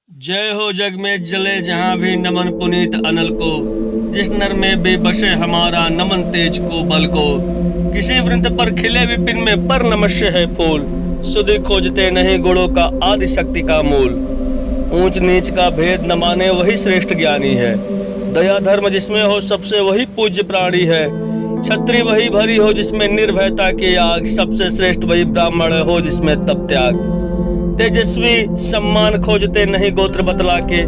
जय हो जग में जले जहां भी नमन पुनीत अनल को, जिस नर में भी बसे हमारा नमन तेज को बल को। किसी वृंत पर खिले विपिन में पर नमस्य है फूल, सुधि खोजते नहीं गुणों का आदि शक्ति का मूल। ऊंच नीच का भेद न माने वही श्रेष्ठ ज्ञानी है, दया धर्म जिसमें हो सबसे वही पूज्य प्राणी है। छत्री वही भरी हो जिसमें निर्भयता की आग, सबसे श्रेष्ठ वही ब्राह्मण हो जिसमें तप त्याग। तेजस्वी सम्मान खोजते नहीं गोत्र बतला के,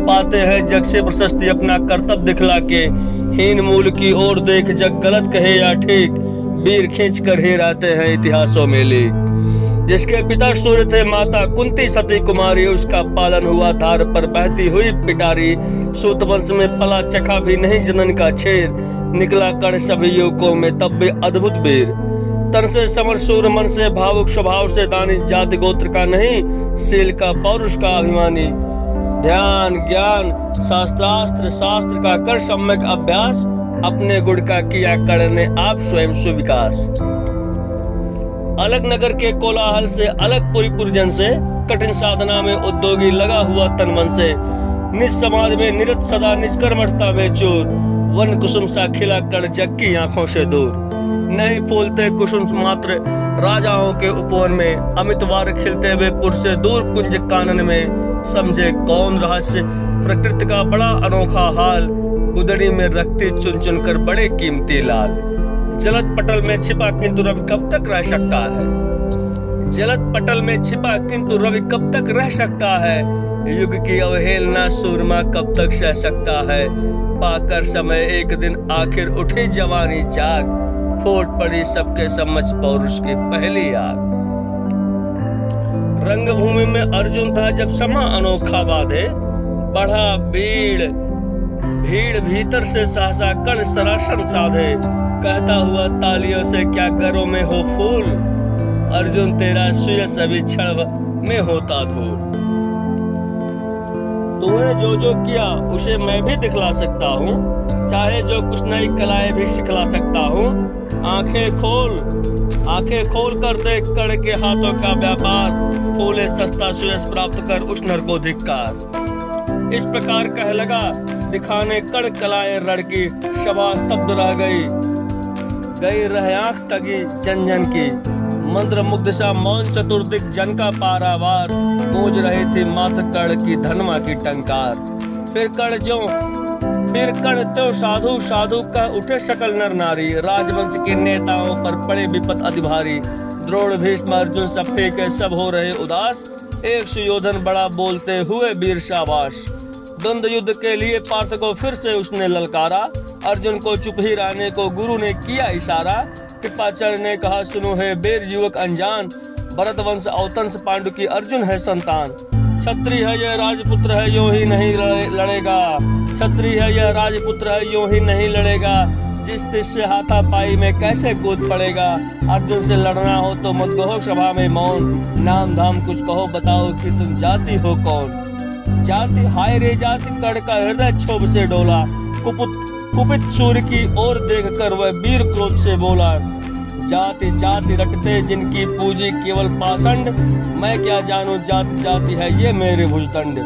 पाते हैं जग से प्रशस्ति अपना कर्तव्य दिखला के। हीन मूल की ओर देख जग गलत कहे या ठीक, वीर खींच कर ही रहते हैं इतिहासों में लीक। जिसके पिता सूर्य थे माता कुंती सती कुमारी, उसका पालन हुआ धार पर बहती हुई पिटारी। सूत वंश में पला चखा भी नहीं जनन का छेर, निकला कण सभी युवकों में तब भी अद्भुत वीर। तन से समर शूर मन से भावुक स्वभाव से दानी, जाति गोत्र का नहीं शील का पौरुष का अभिमानी। ध्यान ज्ञान शास्त्रास्त्र शास्त्र का कर सम्यक अभ्यास, अपने गुण का किया करने आप स्वयं सुविकास। अलग नगर के कोलाहल से अलग पुरी जन से, कठिन साधना में उद्योगी लगा हुआ तन मन से। निज समाज में निरत सदा निष्कर्मठता में चूर, वन कुसुम सा खिला कर जग की आंखों से दूर। नहीं फूलते कुसुम मात्र राजाओं के उपवन में, अमितवार खिलते हुए पुर से दूर कुंज कानन में। समझे कौन रहस्य प्रकृति का बड़ा अनोखा हाल, गुदड़ी में रखती चुन चुन कर बड़े कीमती लाल। जलद पटल में छिपा किंतु रवि कब तक रह सकता है, जलद पटल में छिपा किंतु रवि कब तक रह सकता है। युग की अवहेलना सूरमा कब तक सह सकता है। पाकर समय एक दिन आखिर उठी जवानी जाग, फूट पड़ी सबके समझ पौरुष की पहली आग। रंगभूमि में अर्जुन था जब समा अनोखा बाधे, बढ़ा भीड़ भीतर से सहसा कण सरासन साधे। कहता हुआ तालियों से क्या घरों में हो फूल, अर्जुन तेरा सुयस अभी क्षण में होता धूल। तूने जो जो किया उसे मैं भी दिखला सकता हूँ, चाहे जो कुछ नई कलाएं भी सिखला सकता हूँ। आंखें खोल कर देख कण के हाथों का व्यापार, फूले सस्ता सुयस प्राप्त कर उस नर को धिक्कार। इस प्रकार कह लगा दिखाने कण कलाएं रण की, शबा स्तब्ध रह गई रह आंख तगी जन जन की। मंत्र मुग्ध सा मौन चतुर्दिक जन का पारावार, गूंज रही थी मात्र कण की धनमा की टंकार। फिर कण तो साधु साधु का उठे सकल नर नारी, राजवंश के नेताओं पर पड़े विपत अति भारी। द्रोण भीष्म अर्जुन सब के सब हो रहे उदास, एक सुयोधन बड़ा बोलते हुए वीर शाबाश। द्वंद्व युद्ध के लिए पार्थ को फिर से उसने ललकारा, अर्जुन को चुप ही रहने को गुरु ने किया इशारा। कृपाचार्य ने कहा सुनो है वीर युवक अनजान, भरत वंश अवतंस पांडु की अर्जुन है संतान। छत्री है यह राजपुत्र है यूं ही नहीं लड़ेगा, छत्री है यह राजपुत्र है यूं ही नहीं लड़ेगा। जिस तिस से हाथापाई में कैसे कूद पड़ेगा, अर्जुन से लड़ना हो तो मत कहो सभा में मौन। नाम धाम कुछ कहो बताओ कि तुम जाति हो कौन। जाति हाय रे जाति, कण का हृदय क्षोभ से डोला। कुपित सूर्य की ओर देखकर वह वीर क्रोध से बोला, जाति जाति रटते जिनकी पूजी केवल पाषंड, मैं क्या जानूं जाति जाति है ये मेरे भुजदंड।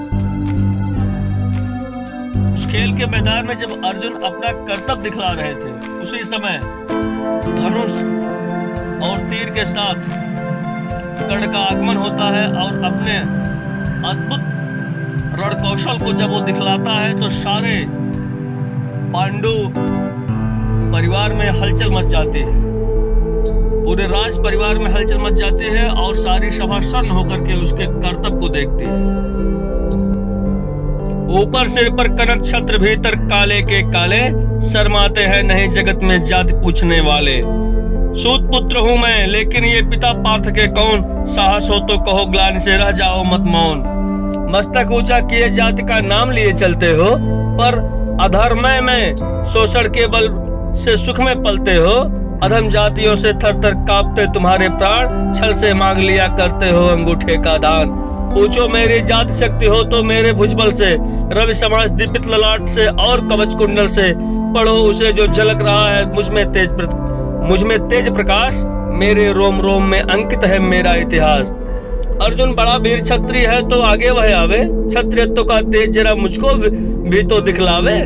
उस खेल के मैदान में जब अर्जुन अपना कर्तव्य दिखला रहे थे, उसी समय धनुष और तीर के साथ कर्ण का आगमन होता है और अपने अद्भुत रण कौशल को जब वो दिखलाता है तो सारे पांडु परिवार में हलचल मच जाती है, पूरे राज परिवार में हलचल मच जाती है और सारी सभा सन्न होकर के उसके कर्तव्य को देखती है। ऊपर सिर पर कनक छत्र भीतर काले के काले, शर्माते हैं नहीं जगत में जाति पूछने वाले। सूत पुत्र हूँ मैं लेकिन ये पिता पार्थ के कौन, साहस हो तो कहो ग्लानि से रह जाओ मत मौन। मस्तक ऊंचा किए जाति का नाम लिए चलते हो, पर अधर्म में शोषण के बल से सुख में पलते हो। अधम जातियों से थर थर कांपते तुम्हारे प्राण, छल से मांग लिया करते हो अंगूठे का दान। पूछो मेरी जाति शक्ति हो तो मेरे भुजबल से, रवि समाज दीपित ललाट से और कवच कुंडल से। पढ़ो उसे जो झलक रहा है मुझ में तेज प्रकाश, मेरे रोम रोम में अंकित है मेरा इतिहास। अर्जुन बड़ा वीर क्षत्रिय है तो आगे वह आवे, क्षत्रियत्व का तेज जरा मुझको भी तो दिखलावे।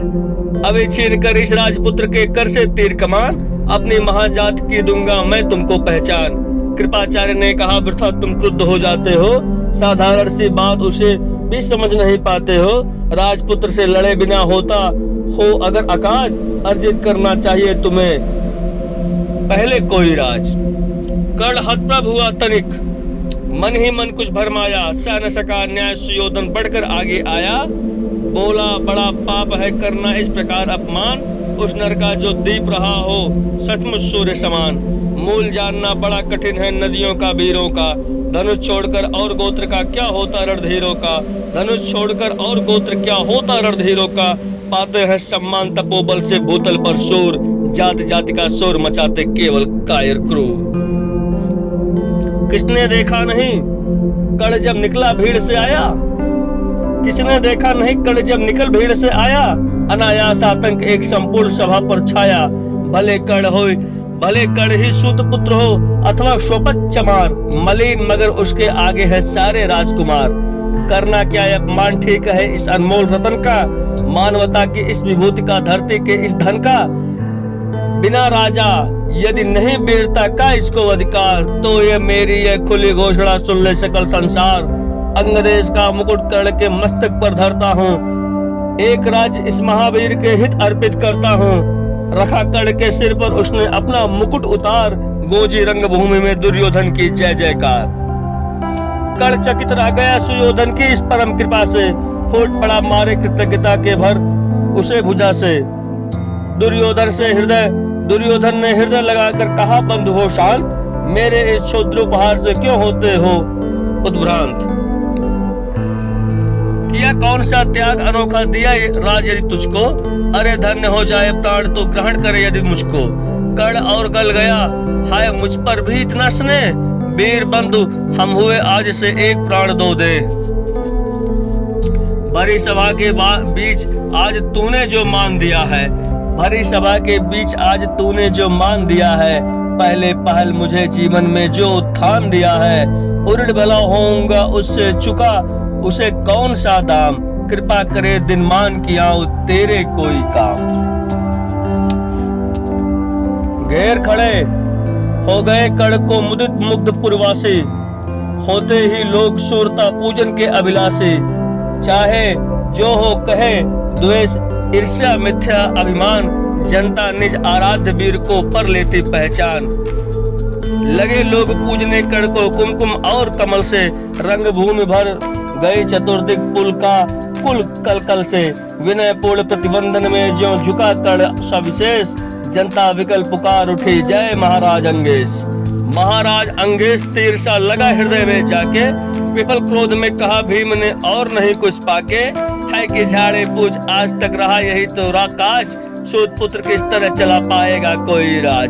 अभी छीन कर इस राजपुत्र के कर से तीर कमान, अपनी महाजात की दूंगा मैं तुमको पहचान। कृपाचार्य ने कहा, वृथा तुम क्रुद्ध हो जाते हो, साधारण सी बात उसे भी समझ नहीं पाते हो। राजपुत्र से लड़े बिना होता हो अगर अकाज, अर्जित करना चाहिए तुम्हें पहले कोई राज। कर्ण हतप्रभ हुआ तनिक, मन ही मन कुछ भरमाया, सह न सका न्याय सुयोधन बढ़कर आगे आया। बोला, बड़ा पाप है करना इस प्रकार अपमान, उस नर का जो दीप रहा हो सचमुच सूर्य समान। मूल जानना बड़ा कठिन है नदियों का वीरों का, धनुष छोड़कर और गोत्र का क्या होता रणधीरों का। धनुष छोड़कर और गोत्र क्या होता रणधीरों का, पाते हैं सम्मान तपोबल से भूतल पर शोर, जाति जाति का शोर मचाते केवल कायर क्रूर। किसने देखा नहीं कर्ण जब निकला भीड़ से आया, किसने देखा नहीं कर्ण जब निकल भीड़ से आया। अनायास आतंक एक संपूर्ण सभा पर छाया, भले कर्ण ही सूत पुत्र हो अथवा शोपत चमार, मलिन मगर उसके आगे है सारे राजकुमार। करना क्या है अपमान ठीक है इस अनमोल रतन का, मानवता की इस विभूति का, धरती के इस धन का। बिना राजा यदि नहीं वीरता का इसको अधिकार, तो ये मेरी ये खुली घोषणा सुन ले सकल संसार। अंगदेश का मुकुट कर्ण के मस्तक पर धरता हूँ, एक राज्य इस महावीर के हित अर्पित करता हूँ। रखा कर्ण के सिर पर उसने अपना मुकुट उतार, गोजी रंगभूमि में दुर्योधन की जय जयकार। कर्ण चकित रह गया सुयोधन की इस परम कृपा से, फूट पड़ा मारे कृतज्ञता के भर उसे भुजा से। दुर्योधन ने हृदय लगाकर कहा, बंधु हो शांत, मेरे इस क्षुद्र उपहार से क्यों होते हो उद्भ्रांत। किया कौन सा त्याग अनोखा दिया राज यदि तुझको, अरे धन्य हो जाए प्राण तो ग्रहण करे यदि मुझको। कर्ण और गल गया, हाय मुझ पर भी इतना स्नेह, वीर बंधु हम हुए आज से एक प्राण दो दे। भरी सभा के बीच आज तूने जो मान दिया है, भरी सभा के बीच आज तूने जो मान दिया है, पहले पहल मुझे जीवन में जो उत्थान दिया है। उड़ भला होऊंगा उससे चुका उसे कौन सा दाम, कृपा करे दिन मान किया तेरे कोई काम। घेर खड़े हो गए कर्ण को मुदित मुग्ध पुरवासी, होते ही लोग शूरता पूजन के अभिलाषी। चाहे जो हो कहे द्वेष ईर्ष्या मिथ्या अभिमान, जनता निज आराध्य वीर को पर लेती पहचान। लगे लोग पूजने कर्ण को कुमकुम और कमल से, रंग भूमि भर गई चतुर्दिक पुल का कुल कलकल से। विनय पूर्ण प्रतिबंधन में ज्यों झुका कर्ण सविशेष, जनता विकल पुकार उठी जय महाराज अंगेश। महाराज अंगेश तीर सा लगा हृदय में जाके, विफल क्रोध में कहा भीम ने और नहीं कुछ पाके। है कि झाड़े पूछ आज तक रहा यही तो काज, सूत पुत्र किस तरह चला पाएगा कोई राज।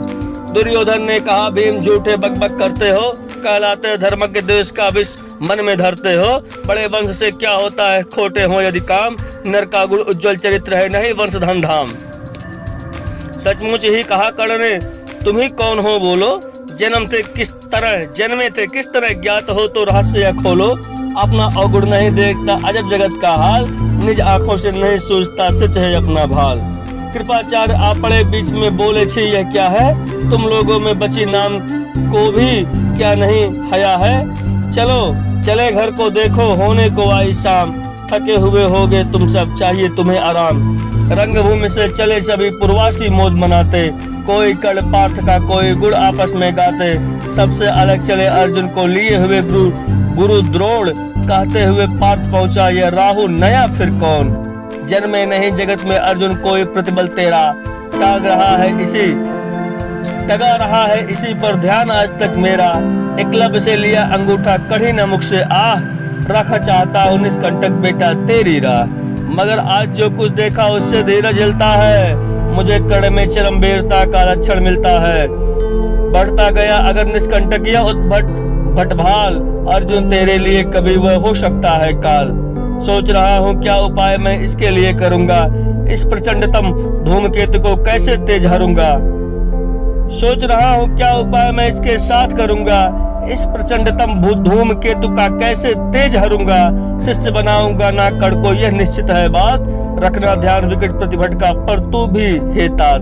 दुर्योधन ने कहा, भीम झूठे बकबक करते हो, कहलाते धर्म के देश का विष मन में धरते हो। बड़े वंश से क्या होता है खोटे हो यदि काम, नर का गुण उज्जवल चरित्र है नहीं वंश धन धाम। सचमुच ही कहा कर्ण ने, तुम ही कौन हो बोलो, जन्मे थे किस तरह ज्ञात हो तो रहस्य खोलो। अपना अवगुण नहीं देखता अजब जगत का हाल, निज आंखों से नहीं सोचता सच है अपना भाल। कृपाचार्य आप पड़े बीच में बोले छी यह क्या है, तुम लोगों में बची नाम को भी क्या नहीं हया है। चलो चले घर को देखो होने को आई शाम, थके हुए होगे तुम सब चाहिए तुम्हें आराम। रंगभूमि से चले सभी पुरवासी मौज मनाते, कोई कर्ण पार्थ का कोई गुण आपस में गाते। सबसे अलग चले अर्जुन को लिए हुए गुरु द्रोण, कहते हुए पार्थ पहुंचा यह राहु नया फिर कौन। जन्मे नहीं जगत में अर्जुन कोई प्रतिबल तेरा, टगा रहा है इसी पर ध्यान आज तक मेरा। एकलव्य से लिया अंगूठा कढ़ी न मुख से आह, रख चाहता हूँ निष्कंटक बेटा तेरी राह। मगर आज जो कुछ देखा उससे धीरज हिलता है, मुझे कर्ण में चरम वीरता का लक्षण मिलता है। बढ़ता गया अगर निष्कंटक या भटभाल, अर्जुन तेरे लिए कभी वह हो सकता है काल। सोच रहा हूँ क्या उपाय मैं इसके लिए करूँगा, इस प्रचंडतम धूमकेतु को कैसे तेज हरूंगा। सोच रहा हूँ क्या उपाय मैं इसके साथ करूँगा, इस प्रचंडतम धूमकेतु का कैसे तेज हरूंगा, शिष्य बनाऊंगा ना कड़ को, यह निश्चित है बात, रखना ध्यान विकट प्रतिभट का, पर तू भी हे तात।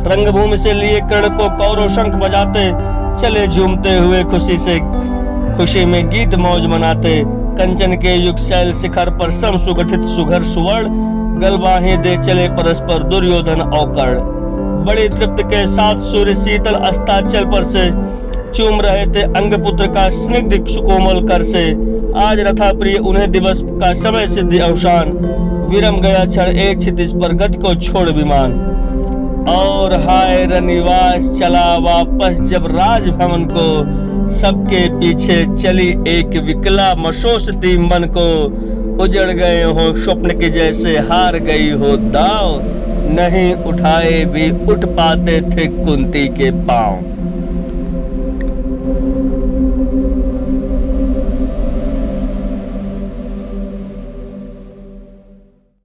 रंगभूमि से लिए कर्ण को कौरव शंख बजाते चले झूमते हुए खुशी में गीत मौज मनाते। कंचन के युग शैल शिखर पर सम सुगठित सुघर सुवर्ण, गलबाहें दे चले परस्पर दुर्योधन और कर्ण। बड़ी तृप्त के साथ सूर्य शीतल अस्ताचल पर से चूम रहे थे अंगपुत्र का स्निग्ध सुकोमल कर से। आज रथा प्रिय उन्हें दिवस का समय सिद्धि अवसान, विरम गया क्षण एक क्षितिज पर गति को छोड़ विमान। और हाय रनिवास चला वापस जब राजभवन को, सबके पीछे चली एक विकला मशोषती मन को। उजड़ गए हो स्वप्न के जैसे, हार गई हो दाव, नहीं उठाए भी उठ पाते थे कुंती के पांव।